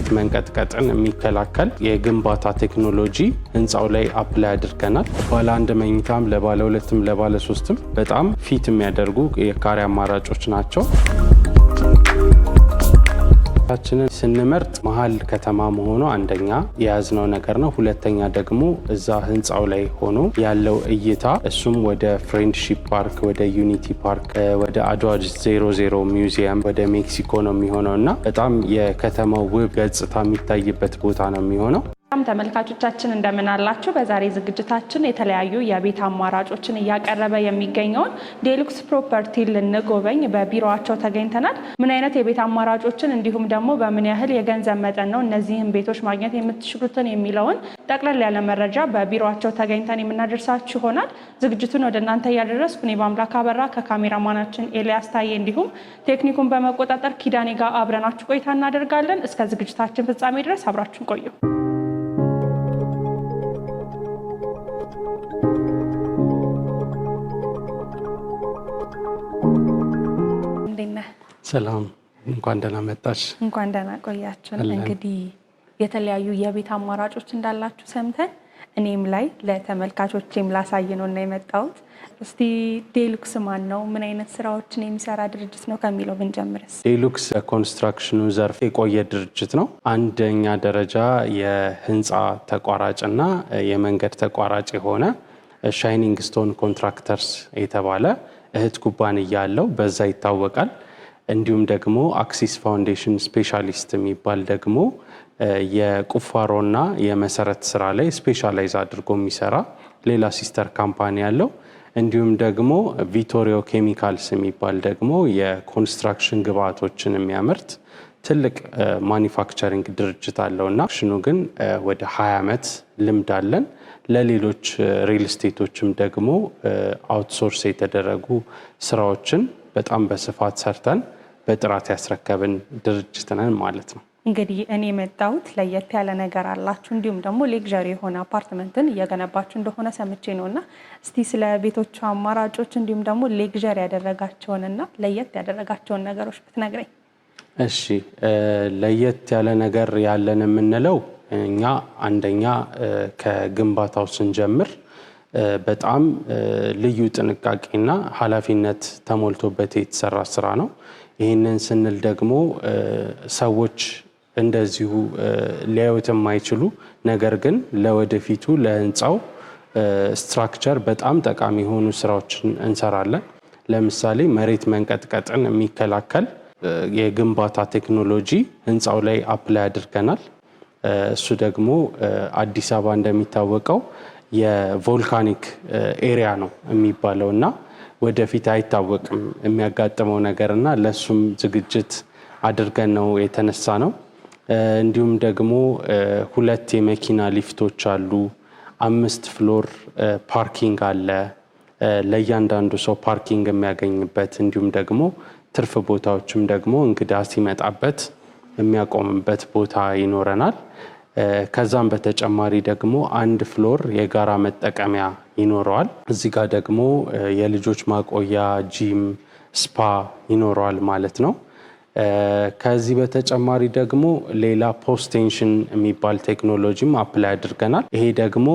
መሬት መንቀጥቀጥን የሚከላከል የግንባታ ቴክኖሎጂ ህንጻው ላይ አፕላይ አድርገናል። ባለ አንድ መኝታም ለባለ ሁለትም ለባለ ሶስትም በጣም ፊት የሚያደርጉ የካሬ አማራጮች ናቸው። ታችንን ስንመርጥ መሀል ከተማ መሆኑ አንደኛ የያዝነው ነገር ነው። ሁለተኛ ደግሞ እዛ ህንጻው ላይ ሆኖ ያለው እይታ እሱም ወደ ፍሬንድሺፕ ፓርክ፣ ወደ ዩኒቲ ፓርክ፣ ወደ አድዋ 00 ሚውዚየም፣ ወደ ሜክሲኮ ነው የሚሆነው እና በጣም የከተማው ውብ ገጽታ የሚታይበት ቦታ ነው የሚሆነው። ተመልካቾቻችን እንደምን አላችሁ? በዛሬ ዝግጅታችን የተለያዩ የቤት አማራጮችን እያቀረበ የሚገኘውን ዴሉክስ ፕሮፐርቲ ልንጎበኝ በቢሮአቸው ተገኝተናል። ምን አይነት የቤት አማራጮችን እንዲሁም ደግሞ በምን ያህል የገንዘብ መጠን ነው እነዚህን ቤቶች ማግኘት የምትችሉትን የሚለውን ጠቅለል ያለ መረጃ በቢሮአቸው ተገኝተን የምናደርሳችሁ ይሆናል። ዝግጅቱን ወደ እናንተ እያደረስኩ እኔ በአምላክ አበራ ከካሜራማናችን ኤልያስ ታዬ እንዲሁም ቴክኒኩን በመቆጣጠር ኪዳኔ ጋር አብረናችሁ ቆይታ እናደርጋለን። እስከ ዝግጅታችን ፍጻሜ ድረስ አብራችሁን ቆዩ። ሰላም፣ እንኳን ደህና መጣሽ። እንኳን ደህና ቆያችሁን። እንግዲህ የተለያዩ የቤት አማራጮች እንዳላችሁ ሰምተን እኔም ላይ ለተመልካቾቼም ላሳይ ነው እና የመጣሁት። እስቲ ዴሉክስ ማን ነው? ምን አይነት ስራዎችን የሚሰራ ድርጅት ነው ከሚለው ብንጀምርስ? ዴሉክስ ኮንስትራክሽኑ ዘርፍ የቆየ ድርጅት ነው። አንደኛ ደረጃ የህንፃ ተቋራጭና የመንገድ ተቋራጭ የሆነ ሻይኒንግ ስቶን ኮንትራክተርስ የተባለ እህት ኩባንያ አለው፣ በዛ ይታወቃል። እንዲሁም ደግሞ አክሲስ ፋውንዴሽን ስፔሻሊስት የሚባል ደግሞ የቁፋሮና የመሰረት ስራ ላይ ስፔሻላይዝ አድርጎ የሚሰራ ሌላ ሲስተር ካምፓኒ አለው። እንዲሁም ደግሞ ቪቶሪዮ ኬሚካልስ የሚባል ደግሞ የኮንስትራክሽን ግብአቶችን የሚያመርት ትልቅ ማኒፋክቸሪንግ ድርጅት አለው እና ሽኑ ግን ወደ 20 ዓመት ልምድ አለን። ለሌሎች ሪል ስቴቶችም ደግሞ አውትሶርስ የተደረጉ ስራዎችን በጣም በስፋት ሰርተን በጥራት ያስረከብን ድርጅት ነን ማለት ነው። እንግዲህ እኔ የመጣሁት ለየት ያለ ነገር አላችሁ እንዲሁም ደግሞ ሌክዠሪ የሆነ አፓርትመንትን እየገነባችሁ እንደሆነ ሰምቼ ነውና እስቲ ስለ ቤቶቹ አማራጮች እንዲሁም ደግሞ ሌክዠሪ ያደረጋቸውንና ለየት ያደረጋቸውን ነገሮች ብትነግረኝ። እሺ፣ ለየት ያለ ነገር ያለን የምንለው እኛ አንደኛ ከግንባታው ስንጀምር በጣም ልዩ ጥንቃቄና ኃላፊነት ተሞልቶበት የተሰራ ስራ ነው። ይህንን ስንል ደግሞ ሰዎች እንደዚሁ ሊያዩት የማይችሉ ነገር ግን ለወደፊቱ ለህንፃው ስትራክቸር በጣም ጠቃሚ የሆኑ ስራዎችን እንሰራለን። ለምሳሌ መሬት መንቀጥቀጥን የሚከላከል የግንባታ ቴክኖሎጂ ህንፃው ላይ አፕላይ አድርገናል። እሱ ደግሞ አዲስ አበባ እንደሚታወቀው የቮልካኒክ ኤሪያ ነው የሚባለው እና ወደፊት አይታወቅም የሚያጋጥመው ነገር እና ለሱም ዝግጅት አድርገን ነው የተነሳ ነው። እንዲሁም ደግሞ 2 የመኪና ሊፍቶች አሉ፣ 5 ፍሎር ፓርኪንግ አለ፣ ለእያንዳንዱ ሰው ፓርኪንግ የሚያገኝበት እንዲሁም ደግሞ ትርፍ ቦታዎችም ደግሞ እንግዳ ሲመጣበት የሚያቆምበት ቦታ ይኖረናል። ከዛም በተጨማሪ ደግሞ 1 ፍሎር የጋራ መጠቀሚያ ይኖረዋል። እዚህ ጋር ደግሞ የልጆች ማቆያ፣ ጂም፣ ስፓ ይኖረዋል ማለት ነው። ከዚህ በተጨማሪ ደግሞ ሌላ ፖስት ቴንሽን የሚባል ቴክኖሎጂም አፕላይ አድርገናል። ይሄ ደግሞ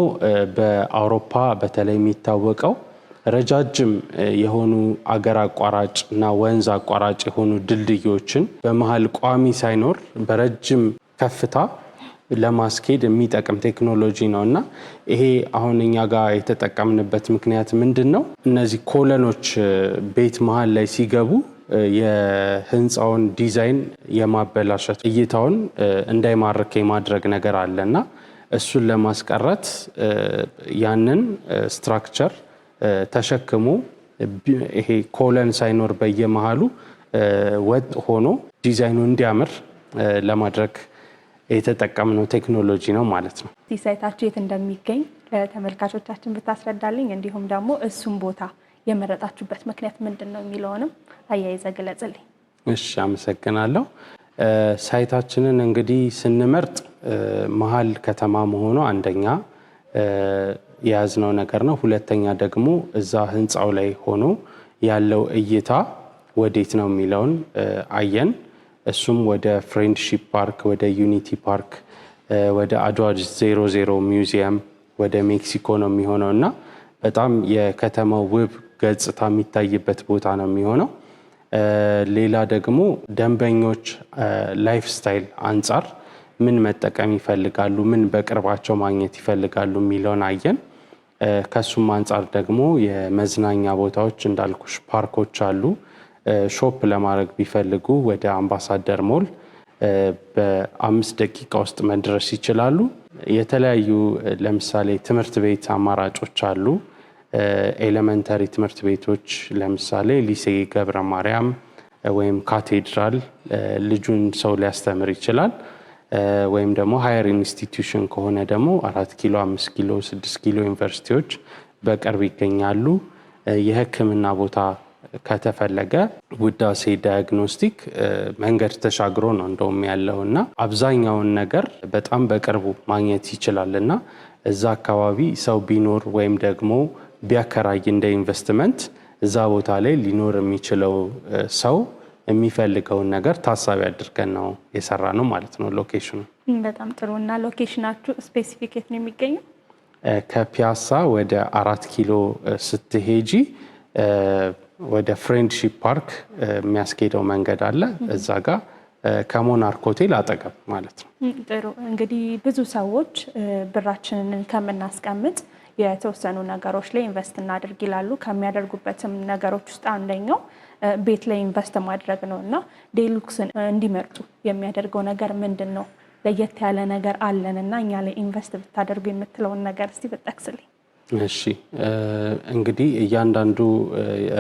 በአውሮፓ በተለይ የሚታወቀው ረጃጅም የሆኑ አገር አቋራጭ እና ወንዝ አቋራጭ የሆኑ ድልድዮችን በመሃል ቋሚ ሳይኖር በረጅም ከፍታ ለማስኬድ የሚጠቅም ቴክኖሎጂ ነው እና ይሄ አሁን እኛ ጋር የተጠቀምንበት ምክንያት ምንድን ነው? እነዚህ ኮለኖች ቤት መሃል ላይ ሲገቡ የህንፃውን ዲዛይን የማበላሸት እይታውን እንዳይማርክ የማድረግ ነገር አለ እና እሱን ለማስቀረት ያንን ስትራክቸር ተሸክሞ ይሄ ኮለን ሳይኖር በየመሃሉ ወጥ ሆኖ ዲዛይኑ እንዲያምር ለማድረግ የተጠቀምነው ቴክኖሎጂ ነው ማለት ነው። ሳይታችሁ የት እንደሚገኝ ለተመልካቾቻችን ብታስረዳልኝ፣ እንዲሁም ደግሞ እሱም ቦታ የመረጣችሁበት ምክንያት ምንድን ነው የሚለውንም አያይዘ ግለጽልኝ። እሺ፣ አመሰግናለሁ። ሳይታችንን እንግዲህ ስንመርጥ መሀል ከተማ መሆኑ አንደኛ የያዝነው ነገር ነው። ሁለተኛ ደግሞ እዛ ህንፃው ላይ ሆኖ ያለው እይታ ወዴት ነው የሚለውን አየን። እሱም ወደ ፍሬንድሺፕ ፓርክ፣ ወደ ዩኒቲ ፓርክ፣ ወደ አድዋ 00 ሚውዚየም፣ ወደ ሜክሲኮ ነው የሚሆነው እና በጣም የከተማው ውብ ገጽታ የሚታይበት ቦታ ነው የሚሆነው። ሌላ ደግሞ ደንበኞች ላይፍ ስታይል አንጻር ምን መጠቀም ይፈልጋሉ፣ ምን በቅርባቸው ማግኘት ይፈልጋሉ የሚለውን አየን። ከሱም አንጻር ደግሞ የመዝናኛ ቦታዎች እንዳልኩሽ ፓርኮች አሉ። ሾፕ ለማድረግ ቢፈልጉ ወደ አምባሳደር ሞል በ5 ደቂቃ ውስጥ መድረስ ይችላሉ። የተለያዩ ለምሳሌ ትምህርት ቤት አማራጮች አሉ። ኤሌመንተሪ ትምህርት ቤቶች ለምሳሌ ሊሴ ገብረ ማርያም ወይም ካቴድራል ልጁን ሰው ሊያስተምር ይችላል። ወይም ደግሞ ሃየር ኢንስቲትዩሽን ከሆነ ደግሞ 4 ኪሎ፣ 5 ኪሎ፣ 6 ኪሎ ዩኒቨርሲቲዎች በቅርብ ይገኛሉ። የሕክምና ቦታ ከተፈለገ ውዳሴ ዳያግኖስቲክ መንገድ ተሻግሮ ነው እንደውም ያለው እና አብዛኛውን ነገር በጣም በቅርቡ ማግኘት ይችላል እና እዛ አካባቢ ሰው ቢኖር ወይም ደግሞ ቢያከራይ እንደ ኢንቨስትመንት እዛ ቦታ ላይ ሊኖር የሚችለው ሰው የሚፈልገውን ነገር ታሳቢ አድርገን ነው የሰራ ነው ማለት ነው። ሎኬሽኑ በጣም ጥሩ። እና ሎኬሽናችሁ ስፔሲፊክ የት ነው የሚገኘው? ከፒያሳ ወደ 4 ኪሎ ስትሄጂ ወደ ፍሬንድሺፕ ፓርክ የሚያስኬደው መንገድ አለ። እዛ ጋር ከሞናርክ ሆቴል አጠገብ ማለት ነው። ጥሩ። እንግዲህ ብዙ ሰዎች ብራችንን ከምናስቀምጥ የተወሰኑ ነገሮች ላይ ኢንቨስት እናድርግ ይላሉ። ከሚያደርጉበትም ነገሮች ውስጥ አንደኛው ቤት ላይ ኢንቨስት ማድረግ ነው እና ዴሉክስን እንዲመርጡ የሚያደርገው ነገር ምንድን ነው? ለየት ያለ ነገር አለን እና እኛ ላይ ኢንቨስት ብታደርጉ የምትለውን ነገር እስቲ ብጠቅስልኝ። እሺ፣ እንግዲህ እያንዳንዱ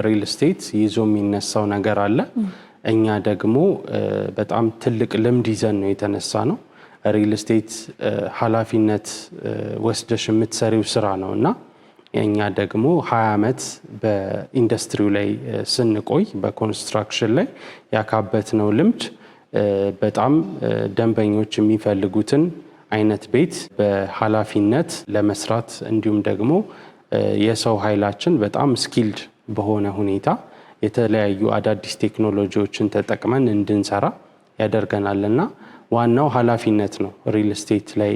ሪል ስቴት ይዞ የሚነሳው ነገር አለ። እኛ ደግሞ በጣም ትልቅ ልምድ ይዘን ነው የተነሳ ነው። ሪል ስቴት ኃላፊነት ወስደሽ የምትሰሪው ስራ ነው እና እኛ ደግሞ 20 ዓመት በኢንዱስትሪው ላይ ስንቆይ በኮንስትራክሽን ላይ ያካበትነው ልምድ በጣም ደንበኞች የሚፈልጉትን አይነት ቤት በኃላፊነት ለመስራት እንዲሁም ደግሞ የሰው ኃይላችን በጣም ስኪልድ በሆነ ሁኔታ የተለያዩ አዳዲስ ቴክኖሎጂዎችን ተጠቅመን እንድንሰራ ያደርገናልና ዋናው ኃላፊነት ነው ሪል ስቴት ላይ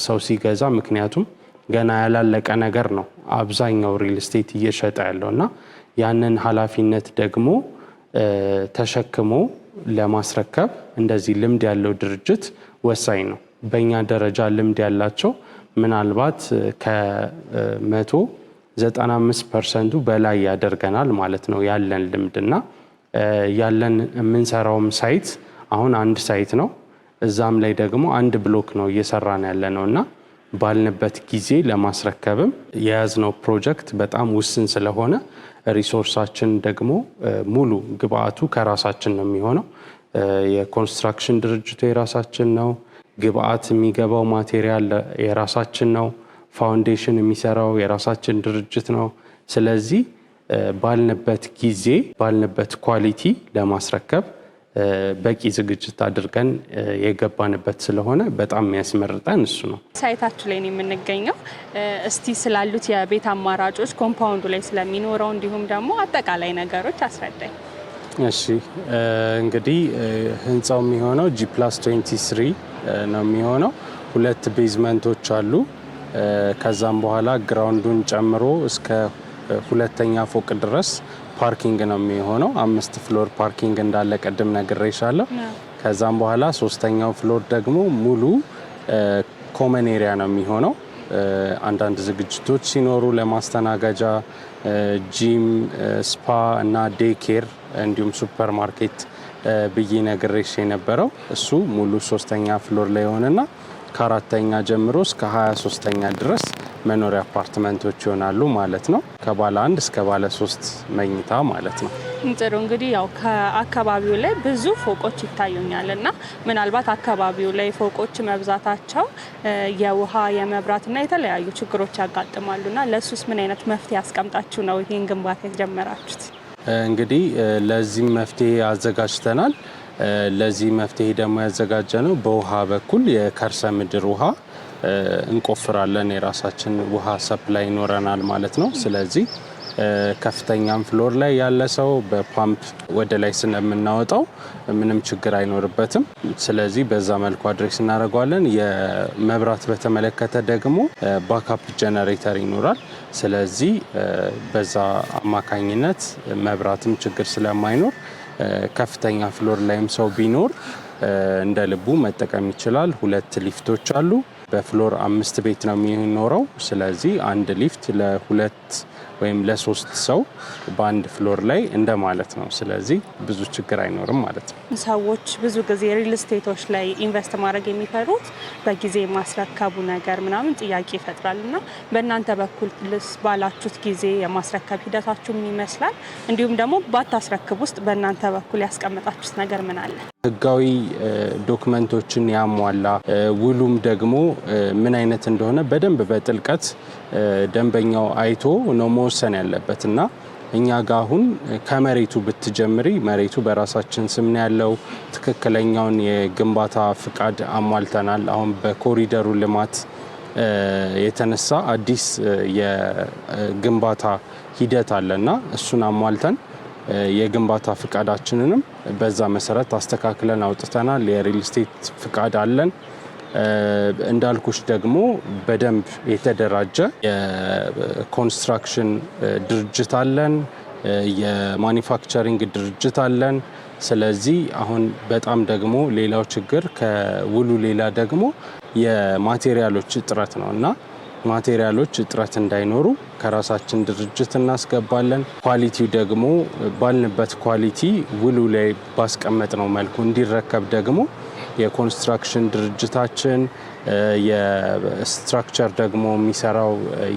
ሰው ሲገዛ። ምክንያቱም ገና ያላለቀ ነገር ነው አብዛኛው ሪል ስቴት እየሸጠ ያለውና ያንን ኃላፊነት ደግሞ ተሸክሞ ለማስረከብ እንደዚህ ልምድ ያለው ድርጅት ወሳኝ ነው። በእኛ ደረጃ ልምድ ያላቸው ምናልባት ከ195% በላይ ያደርገናል ማለት ነው ያለን ልምድና ያለን የምንሰራውም ሳይት አሁን አንድ ሳይት ነው። እዛም ላይ ደግሞ አንድ ብሎክ ነው እየሰራን ያለ ነው እና ባልንበት ጊዜ ለማስረከብም የያዝነው ፕሮጀክት በጣም ውስን ስለሆነ ሪሶርሳችን ደግሞ ሙሉ ግብአቱ ከራሳችን ነው የሚሆነው። የኮንስትራክሽን ድርጅቱ የራሳችን ነው። ግብአት የሚገባው ማቴሪያል የራሳችን ነው። ፋውንዴሽን የሚሰራው የራሳችን ድርጅት ነው። ስለዚህ ባልንበት ጊዜ ባልንበት ኳሊቲ ለማስረከብ በቂ ዝግጅት አድርገን የገባንበት ስለሆነ በጣም የሚያስመርጠን እሱ ነው። ሳይታችሁ ላይ ነው የምንገኘው። እስቲ ስላሉት የቤት አማራጮች ኮምፓውንዱ ላይ ስለሚኖረው እንዲሁም ደግሞ አጠቃላይ ነገሮች አስረዳኝ። እሺ፣ እንግዲህ ህንፃው የሚሆነው G+23 ነው የሚሆነው። 2 ቤዝመንቶች አሉ። ከዛም በኋላ ግራውንዱን ጨምሮ እስከ 2ኛ ፎቅ ድረስ ፓርኪንግ ነው የሚሆነው። 5 ፍሎር ፓርኪንግ እንዳለ ቀድም ነግሬሻለሁ። ከዛም በኋላ 3ኛው ፍሎር ደግሞ ሙሉ ኮመን ኤሪያ ነው የሚሆነው። አንዳንድ ዝግጅቶች ሲኖሩ ለማስተናገጃ ጂም፣ ስፓ እና ዴኬር እንዲሁም ሱፐር ማርኬት ብዬ ነግሬሽ የነበረው እሱ ሙሉ 3ኛ ፍሎር ላይ ሆነና ከ4ኛ ጀምሮ እስከ 23ኛ ድረስ መኖሪያ አፓርትመንቶች ይሆናሉ ማለት ነው። ከባለ 1 እስከ ባለ 3 መኝታ ማለት ነው። ጥሩ። እንግዲህ ያው ከአካባቢው ላይ ብዙ ፎቆች ይታዩኛል እና ምናልባት አካባቢው ላይ ፎቆች መብዛታቸው የውሃ የመብራትና የተለያዩ ችግሮች ያጋጥማሉና ለሱስ ምን አይነት መፍትሄ አስቀምጣችሁ ነው ይህን ግንባታ የጀመራችሁት? እንግዲህ ለዚህም መፍትሄ አዘጋጅተናል። ለዚህ መፍትሄ ደግሞ ያዘጋጀ ነው በውሃ በኩል የከርሰ ምድር ውሃ እንቆፍራለን። የራሳችን ውሃ ሰፕላይ ይኖረናል ማለት ነው። ስለዚህ ከፍተኛም ፍሎር ላይ ያለ ሰው በፓምፕ ወደ ላይ ስለምናወጣው ምንም ችግር አይኖርበትም። ስለዚህ በዛ መልኩ አድሬስ እናደርገዋለን። የመብራት በተመለከተ ደግሞ ባካፕ ጀነሬተር ይኖራል። ስለዚህ በዛ አማካኝነት መብራትም ችግር ስለማይኖር ከፍተኛ ፍሎር ላይም ሰው ቢኖር እንደ ልቡ መጠቀም ይችላል። 2 ሊፍቶች አሉ። በፍሎር 5 ቤት ነው የሚኖረው። ስለዚህ አንድ ሊፍት ለ2 ወይም ለ3 ሰው በአንድ ፍሎር ላይ እንደማለት ነው። ስለዚህ ብዙ ችግር አይኖርም ማለት ነው። ሰዎች ብዙ ጊዜ ሪል ስቴቶች ላይ ኢንቨስት ማድረግ የሚፈሩት በጊዜ ማስረከቡ ነገር ምናምን ጥያቄ ይፈጥራል እና በእናንተ በኩል ባላችሁት ጊዜ የማስረከብ ሂደታችሁ ምን ይመስላል? እንዲሁም ደግሞ ባታስረክብ ውስጥ በእናንተ በኩል ያስቀመጣችሁት ነገር ምን አለ? ህጋዊ ዶክመንቶችን ያሟላ ውሉም ደግሞ ምን አይነት እንደሆነ በደንብ በጥልቀት ደንበኛው አይቶ ነው መወሰን ያለበት እና እኛ ጋር አሁን ከመሬቱ ብትጀምሪ መሬቱ በራሳችን ስም ነው ያለው። ትክክለኛውን የግንባታ ፍቃድ አሟልተናል። አሁን በኮሪደሩ ልማት የተነሳ አዲስ የግንባታ ሂደት አለና እሱን አሟልተን የግንባታ ፍቃዳችንንም በዛ መሰረት አስተካክለን አውጥተናል። የሪል ስቴት ፍቃድ አለን። እንዳልኩሽ ደግሞ በደንብ የተደራጀ የኮንስትራክሽን ድርጅት አለን። የማኒፋክቸሪንግ ድርጅት አለን። ስለዚህ አሁን በጣም ደግሞ ሌላው ችግር ከውሉ ሌላ ደግሞ የማቴሪያሎች እጥረት ነው እና ማቴሪያሎች እጥረት እንዳይኖሩ ከራሳችን ድርጅት እናስገባለን። ኳሊቲው ደግሞ ባልንበት ኳሊቲ ውሉ ላይ ባስቀመጥነው መልኩ እንዲረከብ ደግሞ የኮንስትራክሽን ድርጅታችን የስትራክቸር ደግሞ የሚሰራው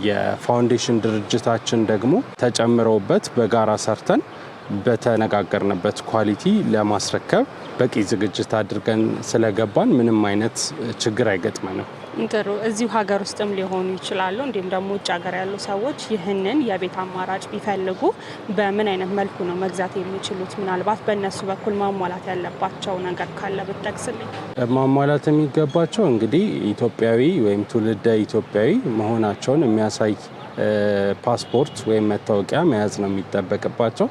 የፋውንዴሽን ድርጅታችን ደግሞ ተጨምረውበት በጋራ ሰርተን በተነጋገርንበት ኳሊቲ ለማስረከብ በቂ ዝግጅት አድርገን ስለገባን ምንም አይነት ችግር አይገጥመንም። ጥሩ። እዚሁ ሀገር ውስጥም ሊሆኑ ይችላሉ፣ እንዲሁም ደግሞ ውጭ ሀገር ያሉ ሰዎች ይህንን የቤት አማራጭ ቢፈልጉ በምን አይነት መልኩ ነው መግዛት የሚችሉት? ምናልባት በእነሱ በኩል ማሟላት ያለባቸው ነገር ካለ ብትጠቅስልኝ። ማሟላት የሚገባቸው እንግዲህ ኢትዮጵያዊ ወይም ትውልደ ኢትዮጵያዊ መሆናቸውን የሚያሳይ ፓስፖርት ወይም መታወቂያ መያዝ ነው የሚጠበቅባቸው።